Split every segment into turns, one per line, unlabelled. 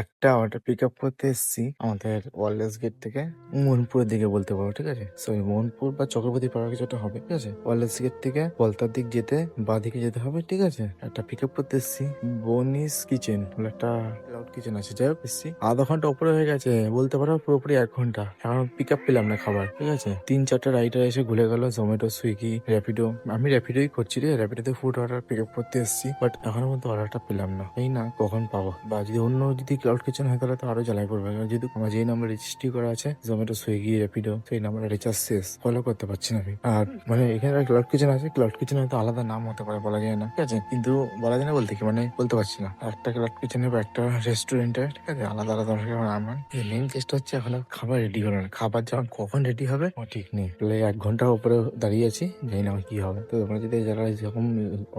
একটা order pick up করতে এসেছি আমাদের ওয়ারলেস গেট থেকে মোহনপুরের দিকে বলতে পারো, ঠিক আছে। সরি, মোহনপুর বা চক্রবর্তী পাড়া কিছুটা হবে, ঠিক আছে। ওয়ারলেস গেট থেকে পলতার দিক যেতে বা দিকে যেতে হবে, ঠিক আছে। একটা পিক আপ করতে এসেছি বনিস কিচেন বলে একটা ক্লাউড কিচেন আছে। যাই হোক এসেছি, আধা ঘন্টা উপরে হয়ে গেছে বলতে পারো, পুরোপুরি 1 ঘন্টা এখন পিক আপ পেলাম না খাবার, ঠিক আছে। 3-4টা রাইডার এসে ঘুরে গেল, জোম্যাটো, সুইগি, র্যাপিডো। আমি র্যাপিডোই করছি রে, র্যাপিডোতে ফুড অর্ডার পিক আপ করতে এসেছি, বাট এখনো পর্যন্ত অর্ডারটা পেলাম না। এই না কখন পাবো, বা যদি অন্য যদি ক্লাউড কিচেন হয় তাহলে তো আরো জ্বালাই পড়বে। কারণ যেহেতু আমার যেই নাম্বার রেজিস্ট্রি করা আছে জোম্যাটো, সুইগি, র্যাপিডো, সেই নাম্বারে রিচার্জ শেষ, ফলো করতে পারছি না আমি। আর মানে এখানে ক্লাউড কিচেন আছে, ক্লাউড কিচেন হয়তো আলাদা নাম হতে পারে, বলা যায় না, ঠিক আছে। কিন্তু বলা যায় না বলতে কি, মানে বলতে পারছি না। একটা ক্লাউড কিচেনের বা একটা রেস্টুরেন্টের, ঠিক আছে, আলাদা আলাদা নাম হয়। মেইন কেসটা হচ্ছে এখন খাবার রেডি হলো না। খাবার যখন কখন রেডি হবে ও ঠিক নেই। তাহলে 1 ঘন্টার উপরে দাঁড়িয়ে আছি, জানি না আমার কি হবে। তো তোমরা যদি যারা যেরকম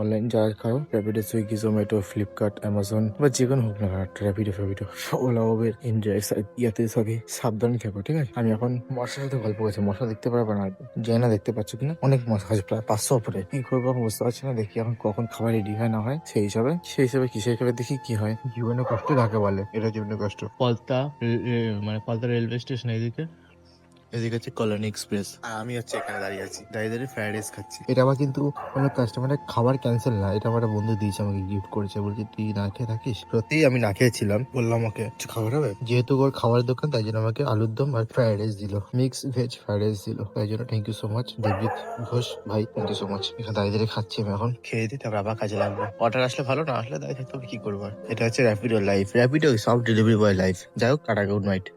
অনলাইন যারা খাও, Rapido, Swiggy, Zomato, Flipkart, Amazon বা যে কোনো হোক না কেন, র্যাপিডো ফ্যাপিডো, ওলা, উবের, ইন্ডিয়া, ইয়াতে সবই সাবধানে থাকো, ঠিক আছে। আমি এখন মশার সাথে গল্প করছি, মশা দেখতে পারবে না, জানি না দেখতে পাচ্ছ কিনা, অনেক মশা আছে, প্রায় 500 উপরে। কি করবো এখন বুঝতে পারছি না, দেখি এখন কখন খাবার রেডি হয় না হয়, সেই হিসাবে কিসের হিসাবে দেখি কি হয়। জীবনে কষ্ট কাকে বলে, এটা জীবনে কষ্ট। পলতা মানে পলতা রেলওয়ে স্টেশন এদিকে হচ্ছে কলোনি এক্সপ্রেস, আর আমি হচ্ছে এখানে দাঁড়িয়ে আছি, দাঁড়িয়ে দাঁড়িয়ে ফ্রাইড রাইস খাচ্ছি। এটা আবার কিন্তু কোনো কাস্টমারের খাবার ক্যান্সেল না, এটা আমার একটা বন্ধু দিয়েছে, আমাকে গিফট করেছে, বলছে তুই না খেয়ে থাকিস। সত্যি আমি না খেয়েছিলাম, বললাম আমাকে কিছু খাবার হবে, যেহেতু ওর খাবারের দোকান তাই জন্য আমাকে আলুর দম আর ফ্রাইড রাইস দিল, মিক্স ভেজ ফ্রাইড রাইস দিল, তাই জন্য thank you so much Debjit Ghosh ভাই, থ্যাংক ইউ সো মাচ। এখানে দাঁড়িয়ে দাঁড়িয়ে খাচ্ছি আমি, এখন খেয়ে দিই তারপর আবার কাজে লাগবে। অর্ডার আসলে ভালো, না আসলে দাঁড়িয়ে থাকতে হবে, কি করবো আর। এটা হচ্ছে র্যাপিডো লাইফ, র্যাপিডো সব ডেলিভারি বয় লাইফ। যাই হোক, টাটা, গুড নাইট।